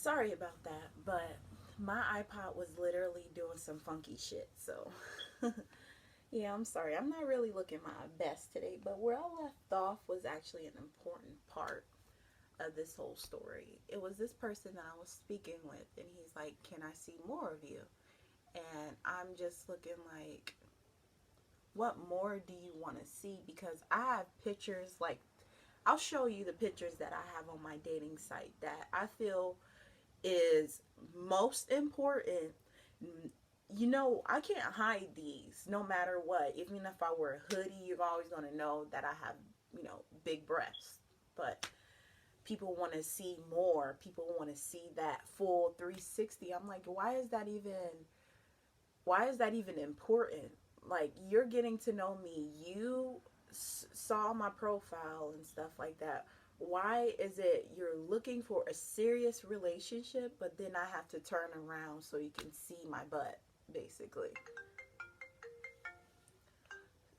Sorry about that, but my iPod was literally doing some funky shit. So, yeah, I'm sorry. I'm not really looking my best today, but where I left off was actually an important part of this whole story. It was this person that I was speaking with, and he's like, "Can I see more of you?" And I'm just looking like, "What more do you want to see?" Because I have pictures like I'll show you the pictures that I have on my dating site that I feel is most important. I can't hide these no matter what. Even if I wear a hoodie, you're always going to know that I have, big breasts. But people want to see more. People want to see that full 360. I'm like, why is that even important? Like, you're getting to know me. You saw my profile and stuff like that. Why is it you're looking for a serious relationship, but then I have to turn around so you can see my butt, basically?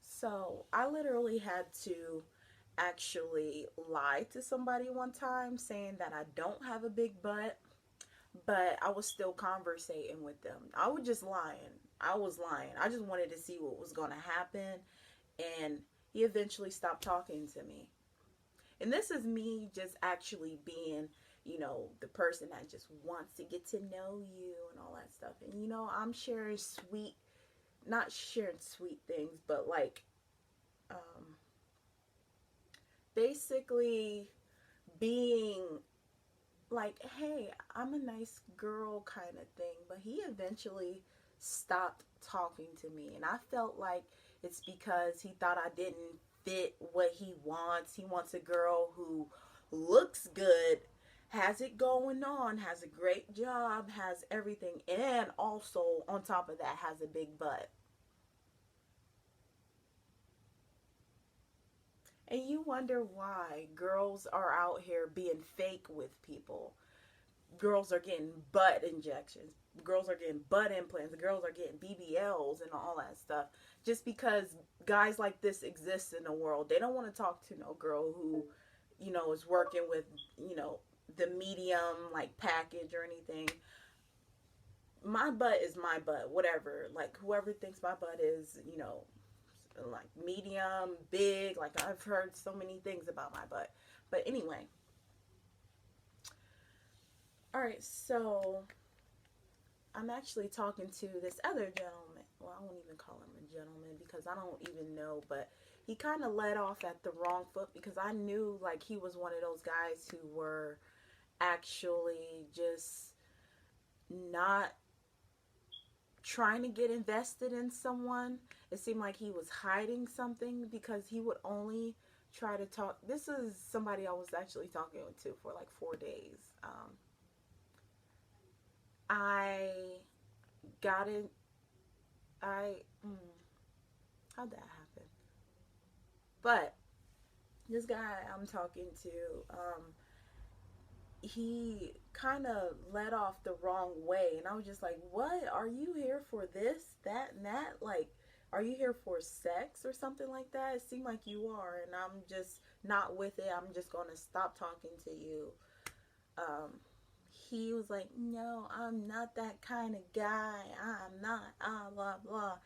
So I literally had to actually lie to somebody one time saying that I don't have a big butt, but I was still conversating with them. I was just lying. I was lying. I just wanted to see what was going to happen, and he eventually stopped talking to me. And this is me just actually being, the person that just wants to get to know you and all that stuff. And, I'm sharing sweet, not sharing sweet things, but like, um, basically being like, hey, I'm a nice girl kind of thing. But he eventually stopped talking to me. And I felt like it's because he thought I didn't fit what he wants. He wants a girl who looks good, has it going on, has a great job, has everything, and also on top of that has a big butt. And you wonder why girls are out here being fake with people. Girls are getting butt injections. Girls are getting butt implants. Girls are getting BBLs and all that stuff. Just because guys like this exist in the world. They don't want to talk to no girl who, is working with, the medium like package or anything. My butt is my butt, whatever. Like, whoever thinks my butt is, like medium, big. Like, I've heard so many things about my butt. But anyway, all right, so I'm actually talking to this other gentleman. Well, I won't even call him a gentleman because I don't even know, but he kind of led off at the wrong foot because I knew like he was one of those guys who were actually just not trying to get invested in someone. It seemed like he was hiding something because he would only try to talk. This is somebody I was actually talking to for like 4 days. I got it. I how'd that happen? But this guy I'm talking to, he kind of led off the wrong way, and I was just like, "What? Are you here for this, that, and that? Like, are you here for sex or something like that? It seemed like you are, and I'm just not with it. I'm just gonna stop talking to you." Um, he was like, "No, I'm not that kind of guy. I'm not. Blah blah.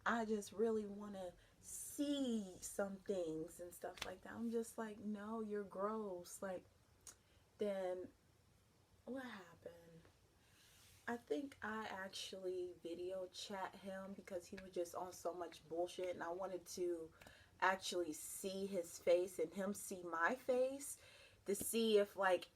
I just really want to see some things and stuff like that." I'm just like, "No, you're gross." Like, then what happened? I think I actually video chat him because he was just on so much bullshit, and I wanted to actually see his face and him see my face to see if like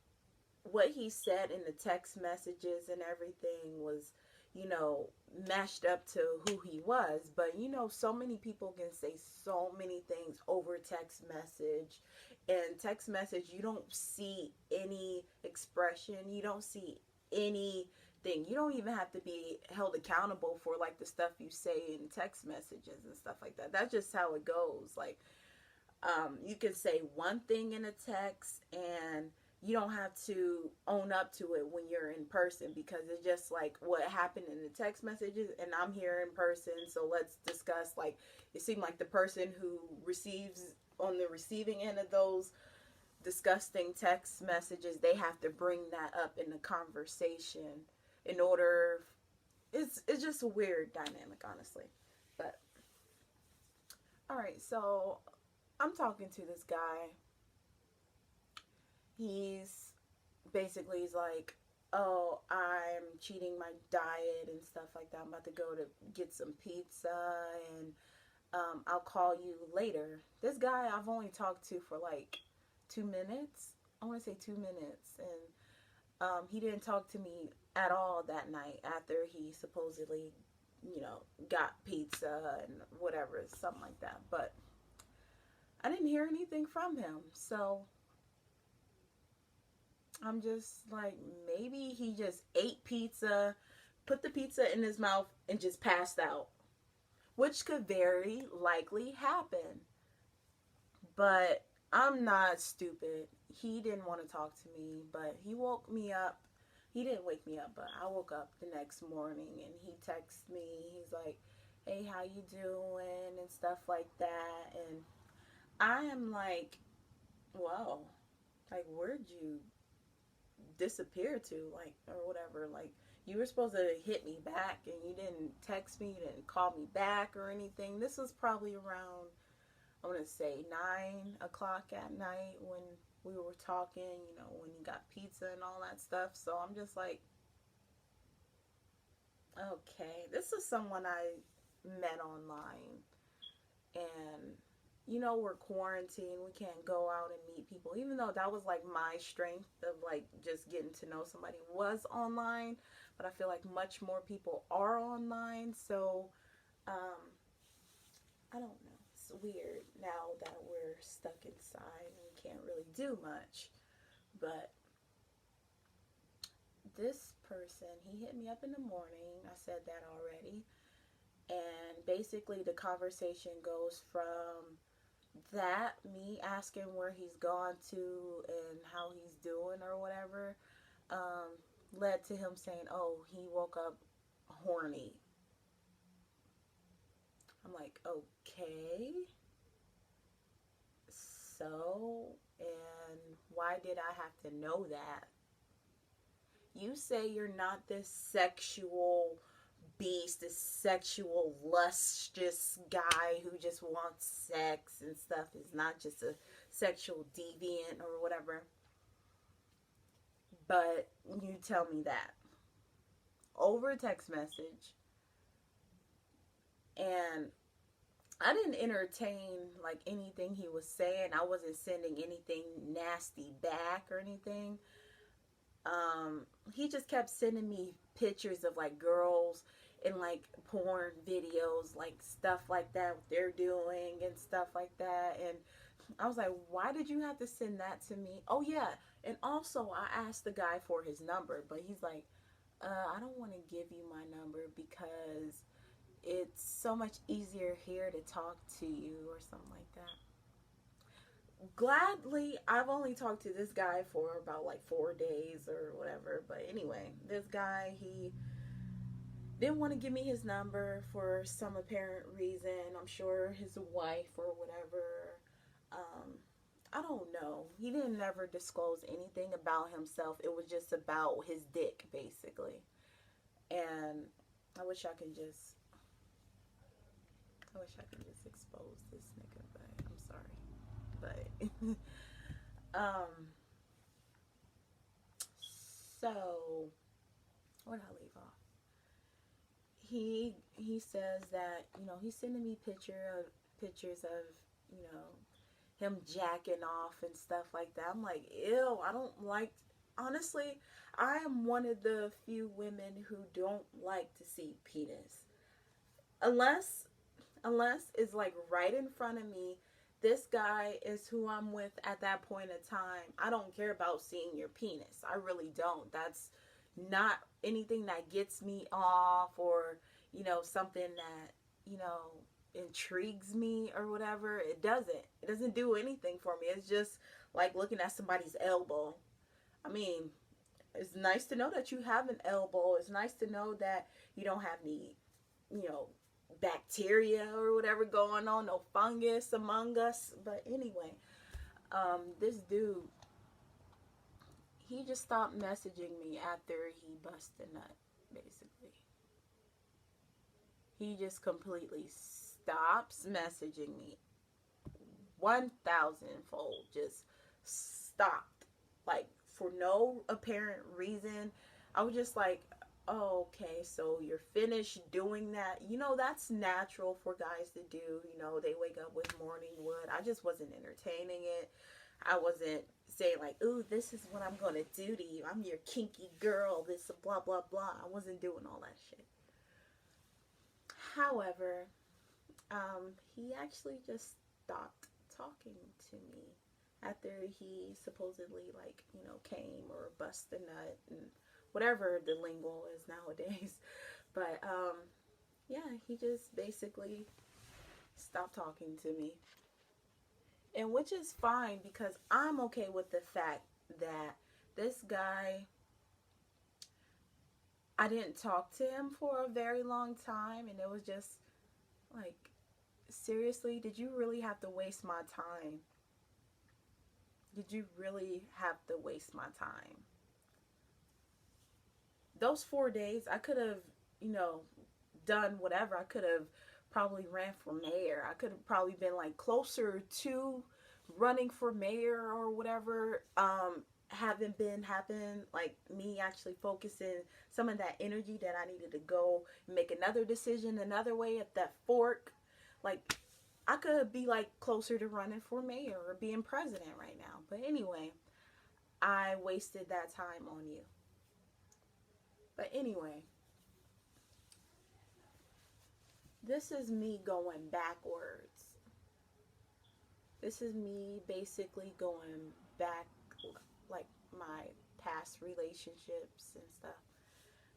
what he said in the text messages and everything was, you know, matched up to who he was. But, so many people can say so many things over text message. And text message, you don't see any expression. You don't see anything. You don't even have to be held accountable for, like, the stuff you say in text messages and stuff like that. That's just how it goes. Like, you can say one thing in a text and you don't have to own up to it when you're in person because it's just like what happened in the text messages and I'm here in person, so let's discuss. Like, it seemed like the person who receives on the receiving end of those disgusting text messages, they have to bring that up in the conversation in order. It's just a weird dynamic, honestly. But all right, so I'm talking to this guy. He's he's like, oh, I'm cheating my diet and stuff like that. I'm about to go to get some pizza, and I'll call you later. This guy I've only talked to for like 2 minutes. I want to say 2 minutes. And he didn't talk to me at all that night after he supposedly, got pizza and whatever, something like that. But I didn't hear anything from him. So I'm just like, maybe he just ate pizza, put the pizza in his mouth, and just passed out, which could very likely happen. But I'm not stupid. He didn't want to talk to me, but he woke me up. He didn't wake me up, but I woke up the next morning and he texted me. He's like, hey, how you doing? And stuff like that. And I am like, whoa, like, where'd you disappear to? Like, or whatever. Like, you were supposed to hit me back and you didn't text me, you didn't call me back or anything. This was probably around, I want to say 9 o'clock at night when we were talking, when you got pizza and all that stuff. So I'm just like, okay, this is someone I met online. And, we're quarantined. We can't go out and meet people. Even though that was like my strength of like just getting to know somebody was online. But I feel like much more people are online. So, I don't know. It's weird now that we're stuck inside and we can't really do much. But this person, he hit me up in the morning. I said that already. And basically the conversation goes from that, me asking where he's gone to and how he's doing or whatever, led to him saying, oh, he woke up horny. I'm like, okay. So, and why did I have to know that? You say you're not this sexual beast, this sexual lustrous guy who just wants sex and stuff, is not just a sexual deviant or whatever. But you tell me that over a text message, and I didn't entertain like anything he was saying. I wasn't sending anything nasty back or anything. He just kept sending me pictures of like girls in like porn videos, like stuff like that they're doing and stuff like that. And I was like, why did you have to send that to me? Oh yeah, and also I asked the guy for his number, but he's like, I don't want to give you my number because it's so much easier here to talk to you or something like that. Gladly, I've only talked to this guy for about like 4 days or whatever. But anyway, this guy, he didn't want to give me his number for some apparent reason. I'm sure his wife or whatever. I don't know. He didn't ever disclose anything about himself. It was just about his dick, basically. And I wish I could just expose this nigga, but I'm sorry. But so where did I leave off? He says that, he's sending me pictures of, him jacking off and stuff like that. I'm like, ew, I don't like, honestly, I am one of the few women who don't like to see penis. Unless it's like right in front of me. This guy is who I'm with at that point in time. I don't care about seeing your penis. I really don't. That's not anything that gets me off or, something that, intrigues me or whatever. It doesn't do anything for me. It's just like looking at somebody's elbow. I mean, it's nice to know that you have an elbow. It's nice to know that you don't have any, bacteria or whatever going on, no fungus among us. But anyway, This dude, he just stopped messaging me after he busted a nut, basically. He just completely stops messaging me. 1,000-fold. Just stopped. Like, for no apparent reason. I was just like, oh, okay, so you're finished doing that. You know, that's natural for guys to do. You know, they wake up with morning wood. I just wasn't entertaining it. I wasn't saying like, ooh, this is what I'm going to do to you. I'm your kinky girl. This blah, blah, blah. I wasn't doing all that shit. However, he actually just stopped talking to me after he supposedly, like, you know, came or bust a nut and whatever the lingo is nowadays. But yeah, he just basically stopped talking to me, and which is fine because I'm okay with the fact that this guy, I didn't talk to him for a very long time, and it was just like, seriously, did you really have to waste my time? Did you really have to waste my time? Those 4 days, I could have, you know, done whatever. I could have probably ran for mayor. I could have probably been like closer to running for mayor or whatever. Happen like me actually focusing some of that energy that I needed to go make another decision another way at that fork. Like, I could be like closer to running for mayor or being president right now. But anyway, I wasted that time on you. But anyway, this is me going backwards. This is me basically going back, like my past relationships and stuff.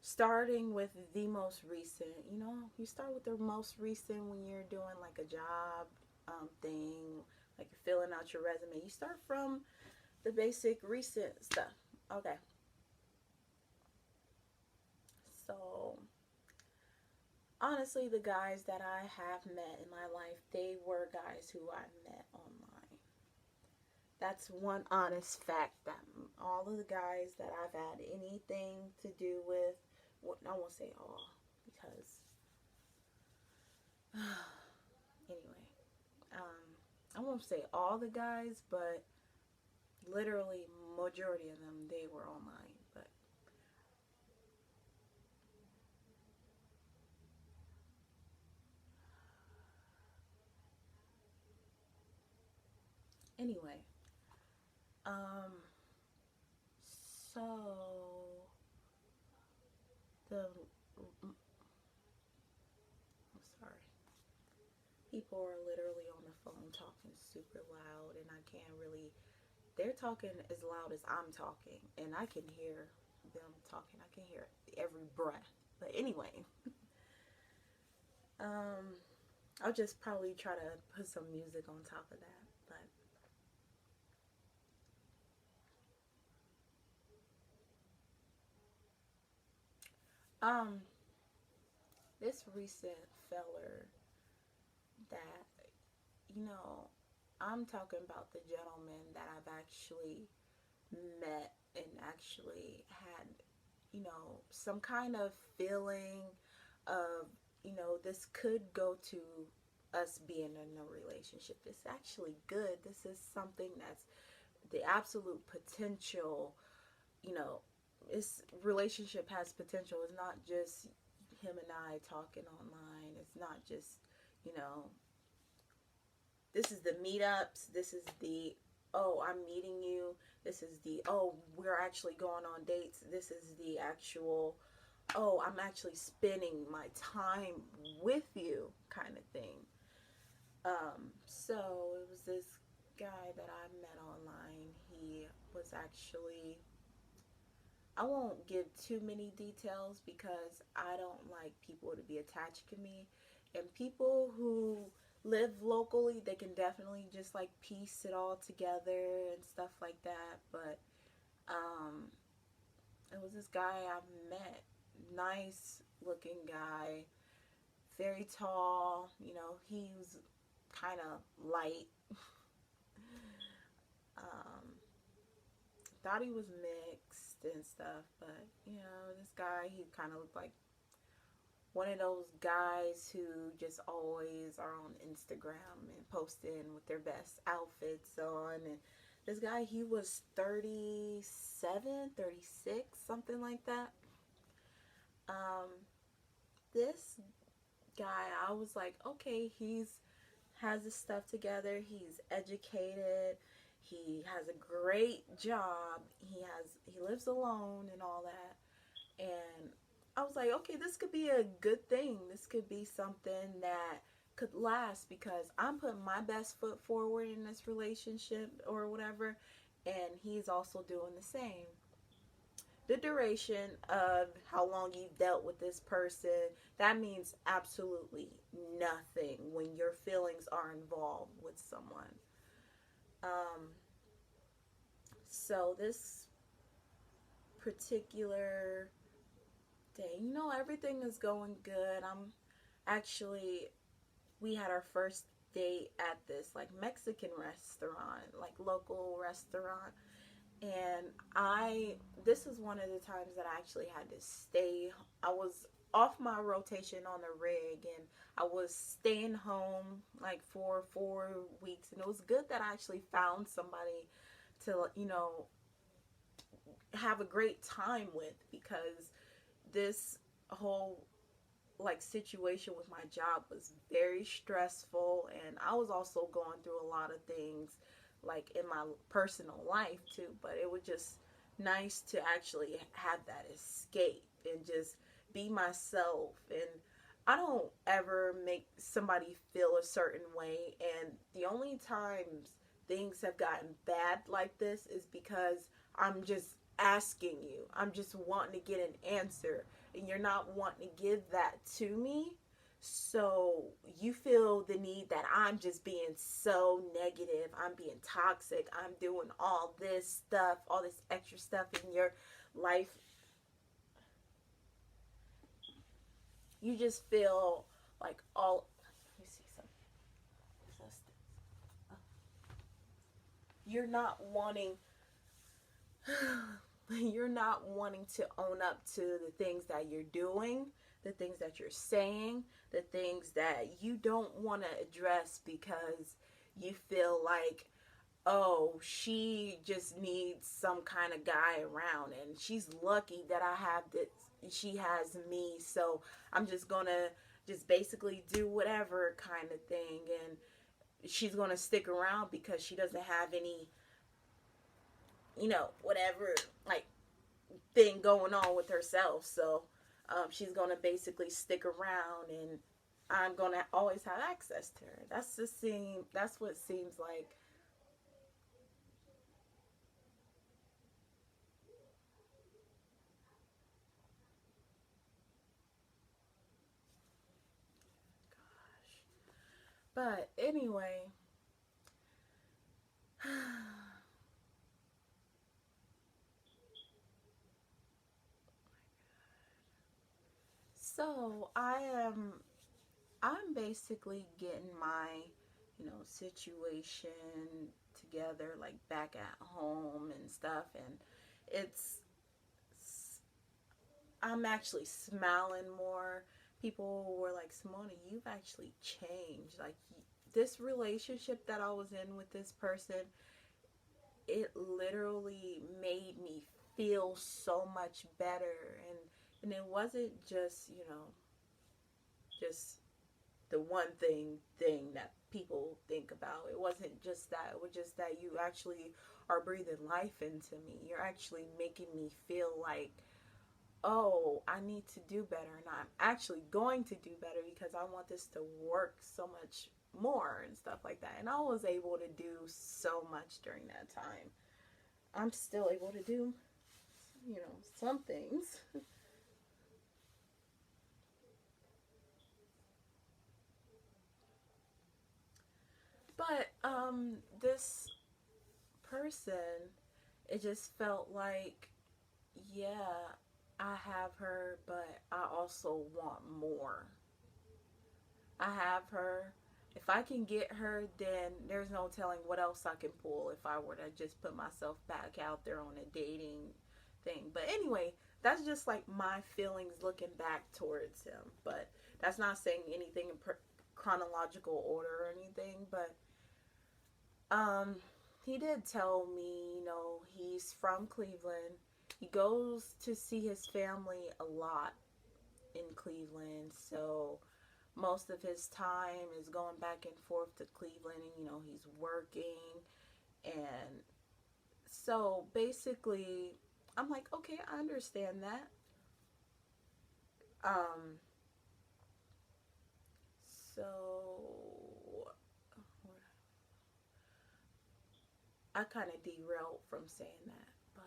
Starting with the most recent, you know, you start with the most recent when you're doing like a job thing, like you're filling out your resume. You start from the basic recent stuff. Okay. So, honestly, the guys that I have met in my life, they were guys who I met online. That's one honest fact, that all of the guys that I've had anything to do with, well, I won't say all, because anyway, I won't say all the guys, but literally majority of them, they were online. But anyway, um, so the, I'm sorry, people are literally on the phone talking super loud, and I can't really, they're talking as loud as I'm talking, and I can hear them talking. I can hear every breath. But anyway, um, I'll just probably try to put some music on top of that. But this recent feller that, you know, I'm talking about the gentleman that I've actually met and actually had, you know, some kind of feeling of, you know, this could go to us being in a relationship. It's actually good. This is something that's the absolute potential, you know, this relationship has potential. It's not just him and I talking online. It's not just, you know, this is the meetups. This is the, oh, I'm meeting you. This is the, oh, we're actually going on dates. This is the actual, oh, I'm actually spending my time with you kind of thing. So it was this guy that I met online. He was actually, I won't give too many details because I don't like people to be attached to me. And people who live locally, they can definitely just like piece it all together and stuff like that. But um, it was this guy I met, nice looking guy, very tall. You know, he was kind of light. thought he was mixed and stuff, but you know, this guy, he kind of looked like one of those guys who just always are on Instagram and posting with their best outfits on. And this guy, he was 37, 36, something like that. Um, this guy, I was like, okay, he's has his stuff together. He's educated. He has a great job. He lives alone and all that. And I was like, okay, this could be a good thing. This could be something that could last because I'm putting my best foot forward in this relationship or whatever, and he's also doing the same. The duration of how long you've dealt with this person, that means absolutely nothing when your feelings are involved with someone. Um, so this particular day, you know, everything is going good. I'm actually, we had our first date at this like Mexican restaurant, like local restaurant. And this is one of the times that I actually had to stay. I was off my rotation on the rig and I was staying home like for 4 weeks. And it was good that I actually found somebody to, you know, have a great time with, because this whole like situation with my job was very stressful, and I was also going through a lot of things like in my personal life too, but it was just nice to actually have that escape and just be myself. And I don't ever make somebody feel a certain way, and the only times things have gotten bad like this is because I'm just asking you. I'm just wanting to get an answer, and you're not wanting to give that to me. So you feel the need that I'm just being so negative. I'm being toxic. I'm doing all this stuff, all this extra stuff in your life. You just feel like all. Let me see something. You're not wanting. You're not wanting to own up to the things that you're doing, the things that you're saying, the things that you don't want to address because you feel like, oh, she just needs some kind of guy around and she's lucky that I have this, she has me, so I'm just gonna just basically do whatever kind of thing, and she's gonna stick around because she doesn't have any, you know, whatever, like, thing going on with herself. So she's gonna basically stick around, and I'm gonna always have access to her. That's what it seems like. But anyway, so I'm basically getting my, you know, situation together, like back at home and stuff, and it's I'm actually smiling more. People were like, Simona, you've actually changed. Like, this relationship that I was in with this person, it literally made me feel so much better. And it wasn't just, you know, just the one thing that people think about. It wasn't just that. It was just that you actually are breathing life into me. You're actually making me feel like, oh, I need to do better, and I'm actually going to do better because I want this to work so much more and stuff like that. And I was able to do so much during that time. I'm still able to do, you know, some things. But this person, it just felt like, yeah, I have her, but I also want more. I have her, If I can get her, then there's no telling what else I can pull if I were to just put myself back out there on a dating thing. But anyway, that's just like my feelings looking back towards him. But that's not saying anything in chronological order or anything. But um, he did tell me, he's from Cleveland. He goes to see his family a lot in Cleveland, so most of his time is going back and forth to Cleveland, and he's working. And so basically, I'm like, okay, I understand that. Um, so I kind of derailed from saying that, but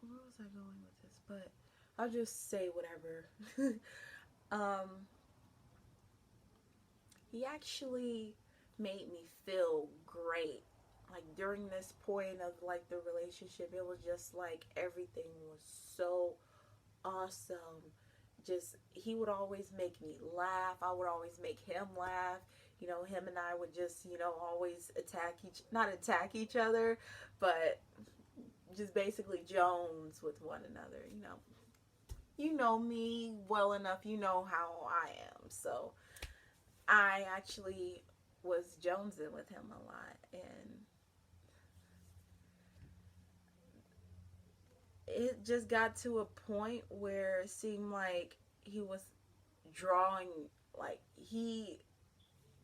where was I going with this? But I'll just say whatever. um, he actually made me feel great. Like during this point of like the relationship, it was just like everything was so awesome. Just he would always make me laugh. I would always make him laugh. Him and I would just, always not attack each other, but just basically Jones with one another. You know me well enough. You know how I am. So I actually was jonesing with him a lot, and it just got to a point where it seemed like he was drawing, like he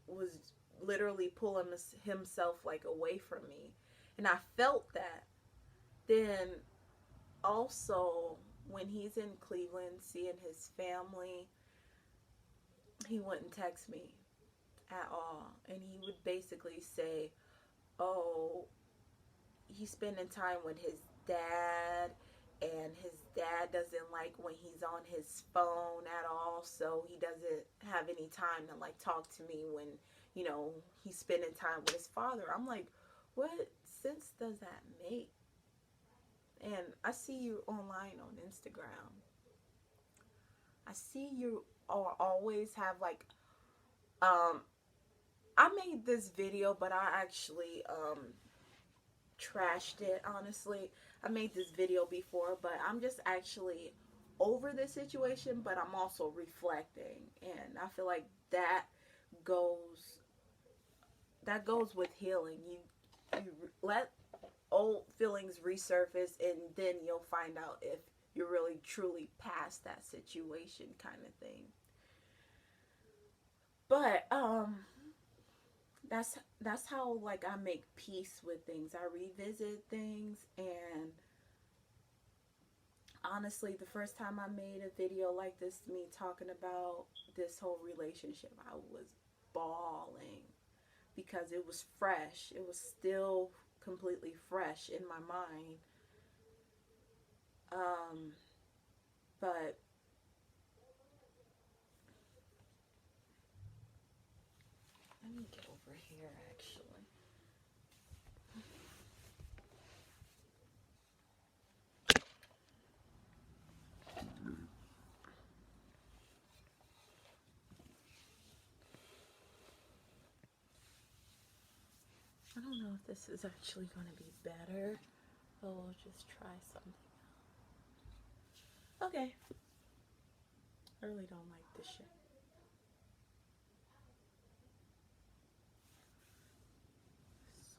was literally pulling himself like away from me, and I felt that. Then also when he's in Cleveland seeing his family, he wouldn't text me at all, and he would basically say, oh, he's spending time with his dad, and his dad doesn't like when he's on his phone at all, so he doesn't have any time to like talk to me when he's spending time with his father. I'm like, what sense does that make? And I see you online on Instagram. I see you always have like I made this video, but I actually trashed it, honestly. I made this video before, but I'm just actually over this situation, but I'm also reflecting, and I feel like goes that goes with healing. You let old feelings resurface, and then you'll find out if you're really truly past that situation, kind of thing. But that's how like I make peace with things. I revisit things, and honestly, the first time I made a video like this, me talking about this whole relationship, I was bawling because it was fresh. It was still completely fresh in my mind. Um, but let me get over here actually. I don't know if this is actually going to be better, but we'll just try something. Okay. I really don't like this shit.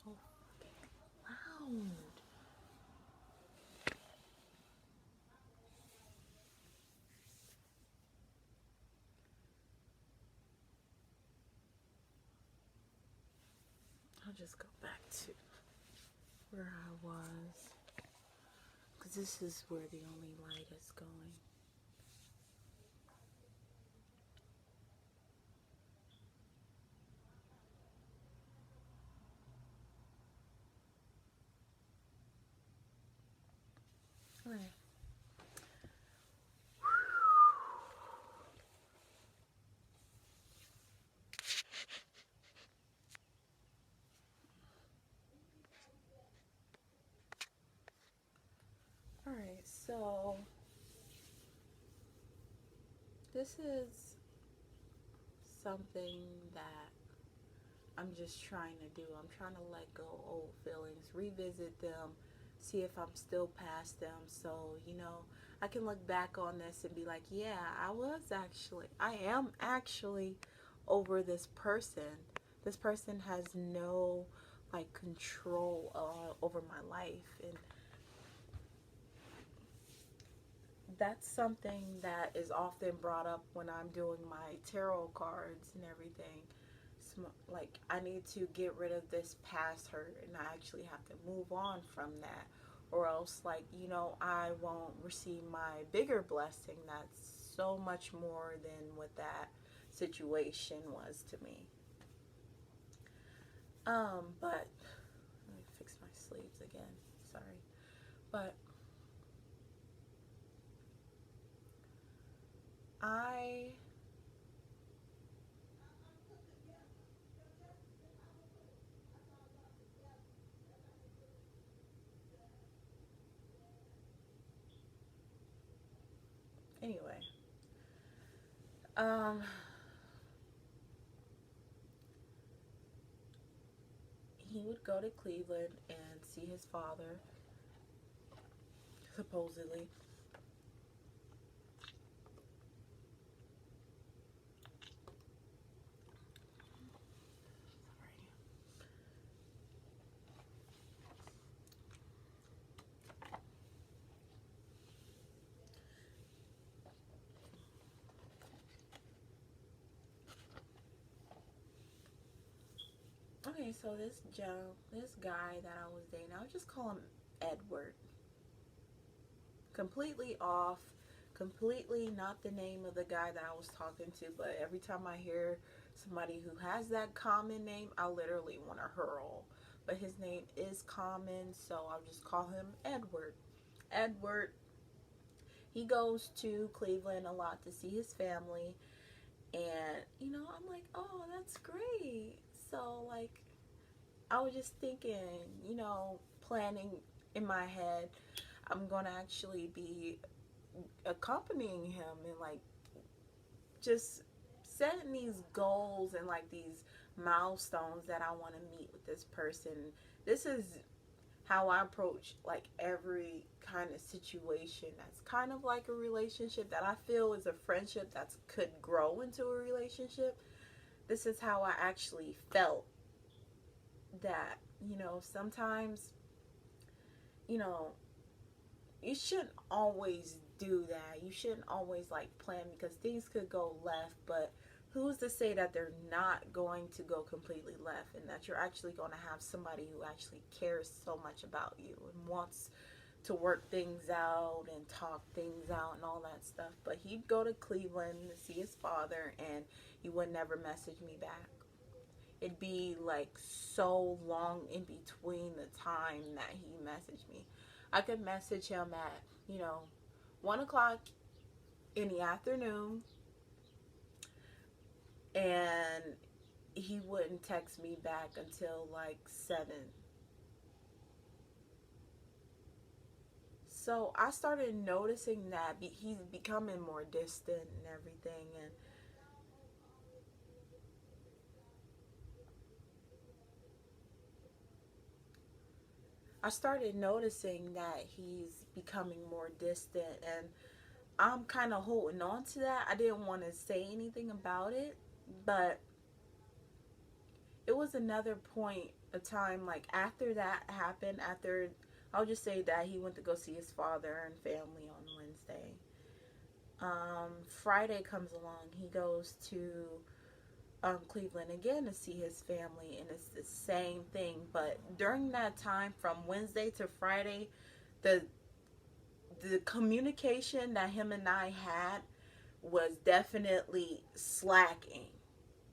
So fucking loud. I'll just go back to where I was, because this is where the only light is going. Alright. So, this is something that I'm just trying to do. I'm trying to let go old feelings, revisit them, see if I'm still past them. So, I can look back on this and be like, yeah, I am actually over this person. This person has no like control over my life, and that's something that is often brought up when I'm doing my tarot cards and everything. Like, I need to get rid of this past hurt, and I actually have to move on from that, or else, like, I won't receive my bigger blessing that's so much more than what that situation was to me. But let me fix my sleeves again. Sorry. But I anyway, um he would go to Cleveland and see his father, supposedly. Okay, so this guy that I was dating, I would just call him Edward. Completely off, completely not the name of the guy that I was talking to, but every time I hear somebody who has that common name, I literally want to hurl. But his name is common, so I'll just call him Edward. Edward, he goes to Cleveland a lot to see his family, and I'm like, oh, that's great. So, like, I was just thinking, planning in my head, I'm going to actually be accompanying him and, like, just setting these goals and, like, these milestones that I want to meet with this person. This is how I approach, like, every kind of situation that's kind of like a relationship that I feel is a friendship that could grow into a relationship. This is how I actually felt that, sometimes, you know, you shouldn't always do that. You shouldn't always like plan, because things could go left, but who's to say that they're not going to go completely left, and that you're actually going to have somebody who actually cares so much about you and wants to work things out and talk things out and all that stuff. But he'd go to Cleveland to see his father, and he would never message me back. It'd be like so long in between the time that he messaged me. I could message him at, 1 o'clock in the afternoon, and he wouldn't text me back until like 7. So I started noticing that he's becoming more distant and everything, and I started noticing that he's becoming more distant, and I'm kind of holding on to that. I didn't want to say anything about it, but it was another point of time, like, after that happened, after, I'll just say that he went to go see his father and family on Wednesday. Friday comes along, he goes to Cleveland again to see his family, and it's the same thing. But during that time, from Wednesday to Friday, the the communication that him and I had was definitely slacking.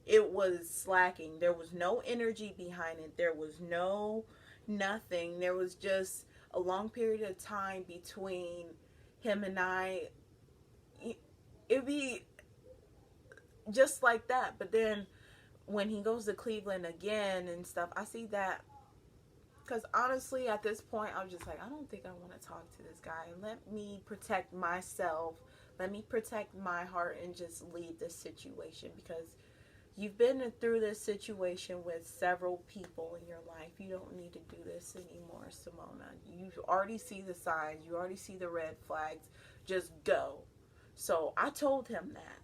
It was slacking. There was no energy behind it. There was no nothing. There was just a long period of time between him and I. It'd be just like that. But then when he goes to Cleveland again and stuff, I see that Because honestly, at this point, I was just like, I don't think I want to talk to this guy. Let me protect myself. Let me protect my heart and just leave this situation, because you've been through this situation with several people in your life. You don't need to do this anymore, Simona. You already see the signs. You already see the red flags. Just go. So I told him that.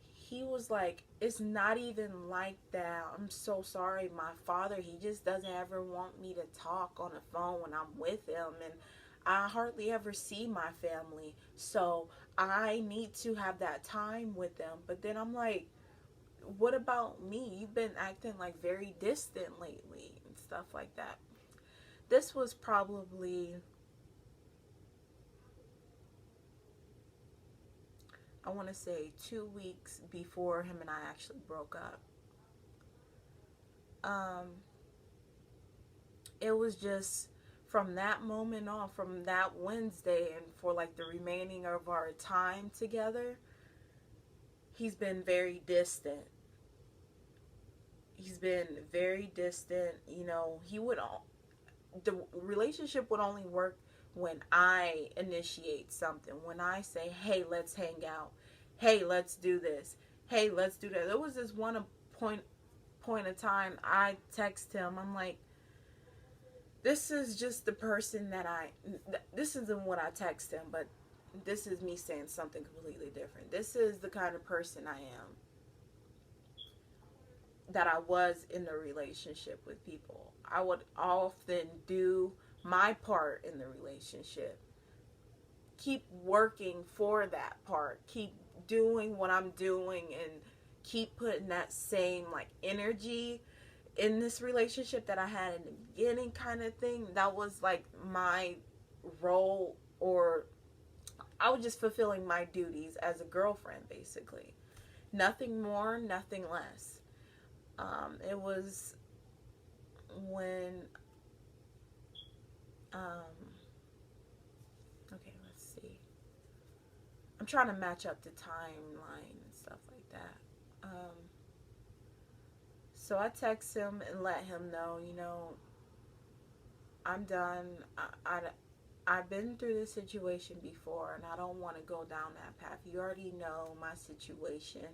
He was like, it's not even like that. I'm so sorry. My father, he just doesn't ever want me to talk on the phone when I'm with him. And I hardly ever see my family. So I need to have that time with them. But then I'm like, what about me? You've been acting like very distant lately and stuff like that. This was probably, I want to say, 2 weeks before him and I actually broke up. Um, it was just from that moment on, from that Wednesday, and for like the remaining of our time together, he's been very distant. He's been very distant. You know, the relationship would only work when I initiate something. When I say, hey, let's hang out. Hey, let's do this. Hey, let's do that. There was this one point of time I text him. I'm like, this is just the person that this isn't what I text him, but this is me saying something completely different. This is the kind of person I am, that I was in the relationship with people. I would often do my part in the relationship. Keep working for that part. Keep doing what I'm doing and keep putting that same like energy in this relationship that I had in the beginning, kind of thing. That was like my role, or I was just fulfilling my duties as a girlfriend, basically. Nothing more, nothing less. It was when, okay, let's see. I'm trying to match up the timeline and stuff like that. So I text him and let him know, I'm done. I've been through this situation before, and I don't want to go down that path. You already know my situation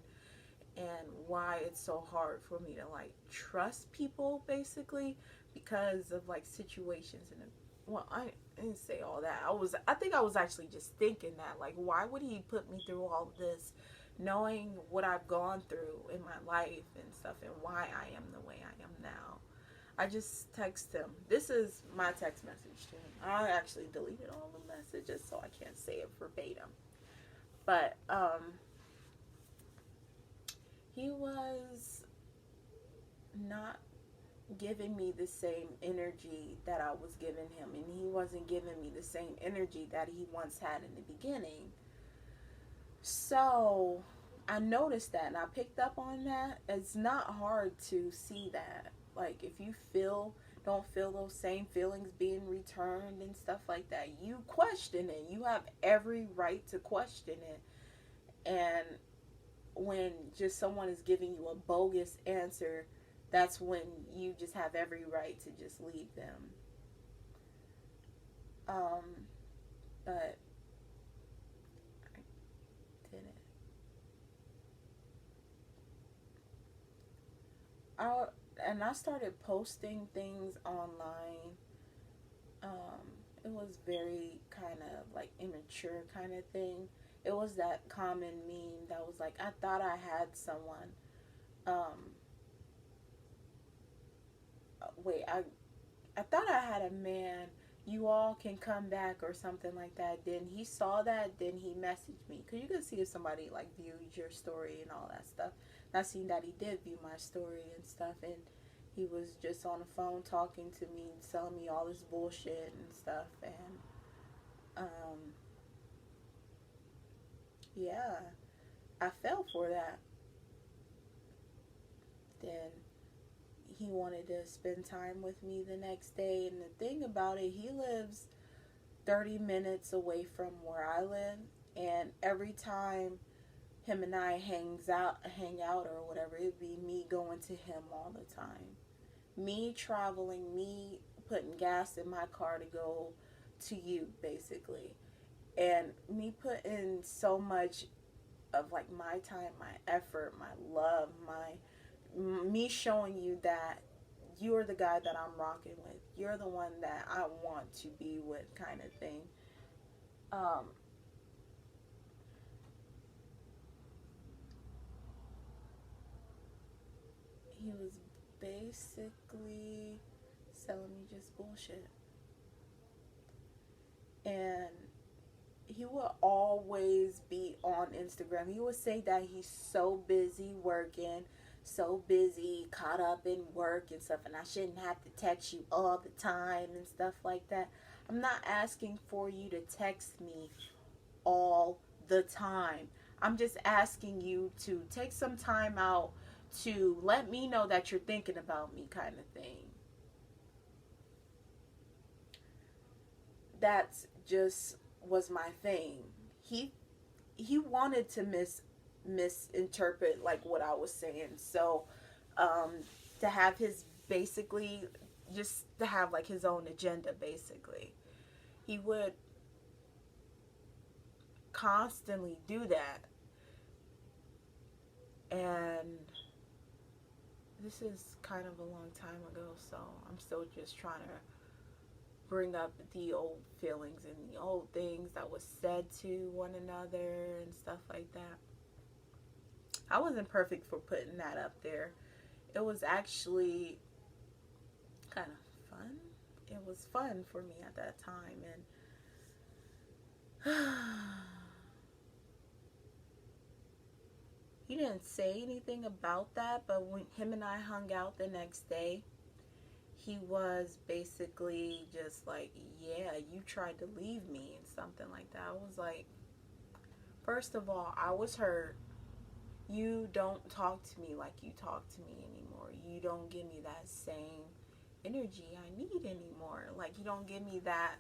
and why it's so hard for me to like trust people, basically, because of like situations. And well, I didn't say all that. I think I was actually just thinking that, like, why would he put me through all this, knowing what I've gone through in my life and stuff, and why I am the way I am now. I just text him. This is my text message to him. I actually deleted all the messages so I can't say it verbatim. But he was not giving me the same energy that I was giving him, and he wasn't giving me the same energy that he once had in the beginning. So I noticed that, and I picked up on that. It's not hard to see that. Like, if you don't feel those same feelings being returned and stuff like that, you question it. You have every right to question it. And when just someone is giving you a bogus answer, that's when you just have every right to just leave them. But I didn't. I started posting things online. It was very kind of like immature kind of thing. It was that common meme that was like, I thought I had someone. Um, wait, I thought I had a man. You all can come back or something like that. Then he saw that. Then he messaged me, because you can see if somebody like viewed your story and all that stuff. And I seen that he did view my story and stuff, and he was just on the phone talking to me, telling me all this bullshit and stuff. And yeah, I fell for that. Then he wanted to spend time with me the next day. And the thing about it, he lives 30 minutes away from where I live. And every time him and I hang out or whatever, it'd be me going to him all the time. me traveling, me putting gas in my car to go to you, basically, and me putting so much of like my time, my effort, my love, my me showing you that you're the guy that I'm rocking with. You're the one that I want to be with, kind of thing. Um, he was basically selling me just bullshit. And he will always be on Instagram. He would say that he's so busy working, so busy, caught up in work and stuff, and I shouldn't have to text you all the time and stuff like that. I'm not asking for you to text me all the time. I'm just asking you to take some time out to let me know that you're thinking about me, kind of thing. That's just was my thing. He he wanted to misinterpret like what I was saying. So um to have his basically just to have like his own agenda basically. He would constantly do that. And this is kind of a long time ago, so I'm still just trying to bring up the old feelings and the old things that was said to one another and stuff like that. I wasn't perfect for putting that up there. It was actually kind of fun. It was fun for me at that time, and he didn't say anything about that, but when him and I hung out the next day, he was basically just like, yeah, you tried to leave me and something like that. I was like, first of all, I was hurt. You don't talk to me like you talk to me anymore. You don't give me that same energy I need anymore. Like, you don't give me that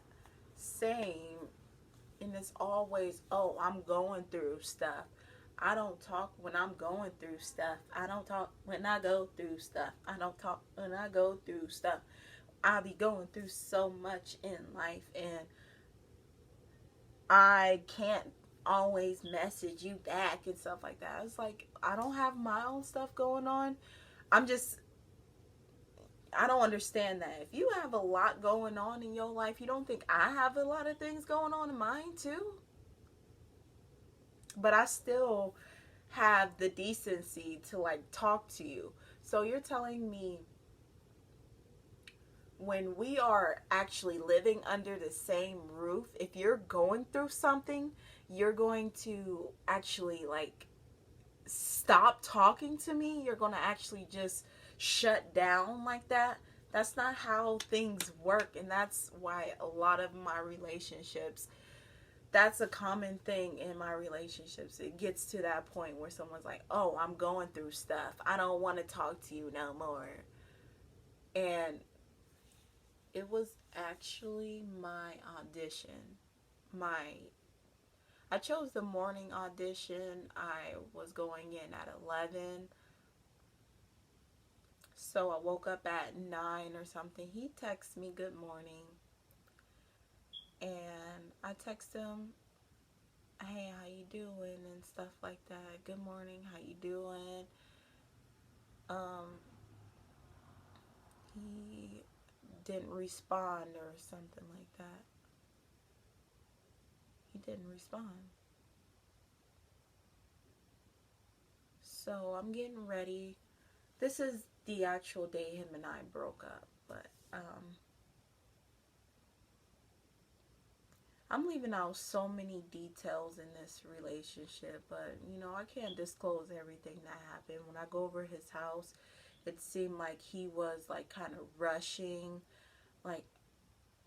same. And it's always, oh, I'm going through stuff. I don't talk when I'm going through stuff. I don't talk when I go through stuff. I don't talk when I go through stuff. I be going through so much in life, and I can't always message you back and stuff like that. It's like, I don't have my own stuff going on. I'm just, I don't understand that. If you have a lot going on in your life, you don't think I have a lot of things going on in mine too? But I still have the decency to like talk to you. So you're telling me when we are actually living under the same roof, if you're going through something, you're going to actually like stop talking to me? You're going to actually just shut down like that? That's not how things work, and that's why a lot of my relationships, that's a common thing in my relationships. It gets to that point where someone's like, oh, I'm going through stuff. I don't want to talk to you no more. And it was actually my audition. My I chose the morning audition. I was going in at 11. So I woke up at 9 or something. He texts me good morning. And I text him, hey, how you doing and stuff like that. Good morning, how you doing? Um he didn't respond or something like that. He didn't respond. So I'm getting ready. This is the actual day him and I broke up, but I'm leaving out so many details in this relationship, but you know, I can't disclose everything that happened. When I go over his house, it seemed like he was like kind of rushing, like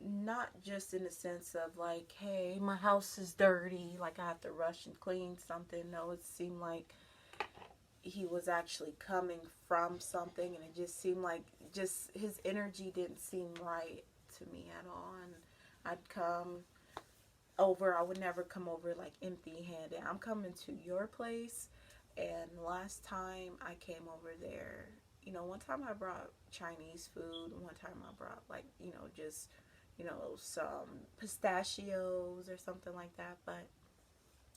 not just in the sense of like, hey, my house is dirty, like I have to rush and clean something. No, it seemed like he was actually coming from something, and it just seemed like just his energy didn't seem right to me at all. And I'd come over, I would never come over like empty handed. I'm coming to your place, and last time I came over there, one time I brought Chinese food, one time I brought, like, just, some pistachios or something like that. But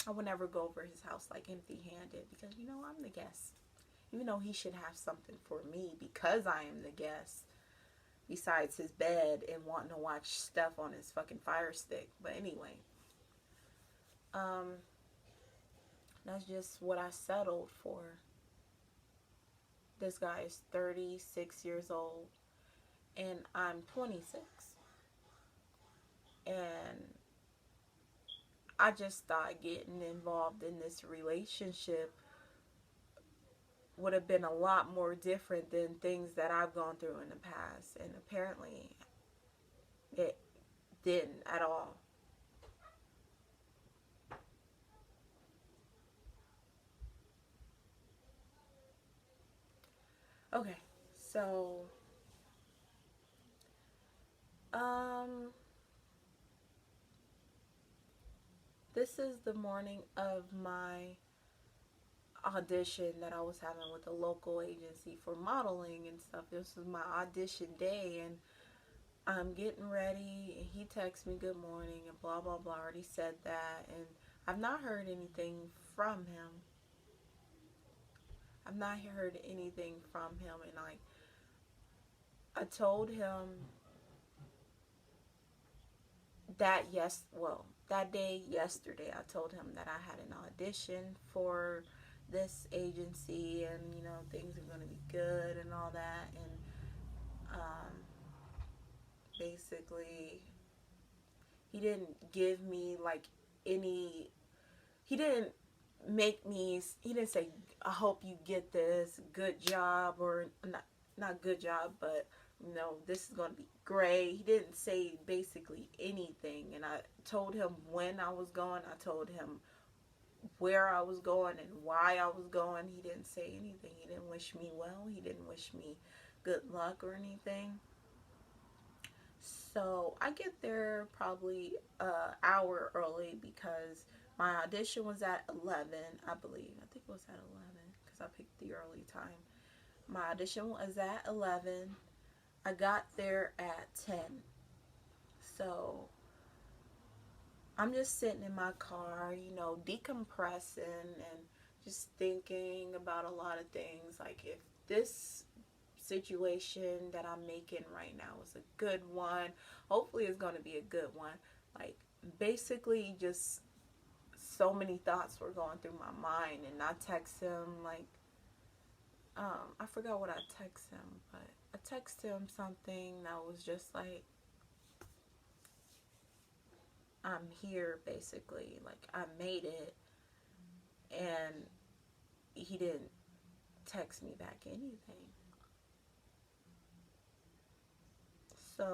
I would never go over his house like empty handed because, I'm the guest. Even though he should have something for me because I am the guest, besides his bed and wanting to watch stuff on his fucking Fire Stick. But anyway, um, that's just what I settled for. This guy is 36 years old and I'm 26. And I just thought getting involved in this relationship would have been a lot more different than things that I've gone through in the past. And apparently it didn't at all. Okay, so um this is the morning of my audition that I was having with a local agency for modeling and stuff. This was my audition day, and I'm getting ready, and he texts me good morning and blah blah blah. I already said that, and I've not heard anything from him. I've not heard anything from him, and I told him that day yesterday, I told him that I had an audition for this agency, and things are going to be good and all that. And basically he didn't give me like any, he didn't he didn't say, I hope you get this, good job, or not good job, but this is going to be great. He didn't say basically anything. And I told him when I was going. I told him where I was going and why I was going. He didn't say anything. He didn't wish me well. He didn't wish me good luck or anything. So I get there probably an hour early because my audition was at 11, I believe. I think it was at 11 because I picked the early time. My audition was at 11. I got there at 10. So I'm just sitting in my car, decompressing and just thinking about a lot of things. Like, if this situation that I'm making right now is a good one, hopefully it's going to be a good one. Like, basically just so many thoughts were going through my mind. And I text him, like, I forgot what I text him, but I text him something that was just like, I'm here, basically. Like, I made it. And he didn't text me back anything. So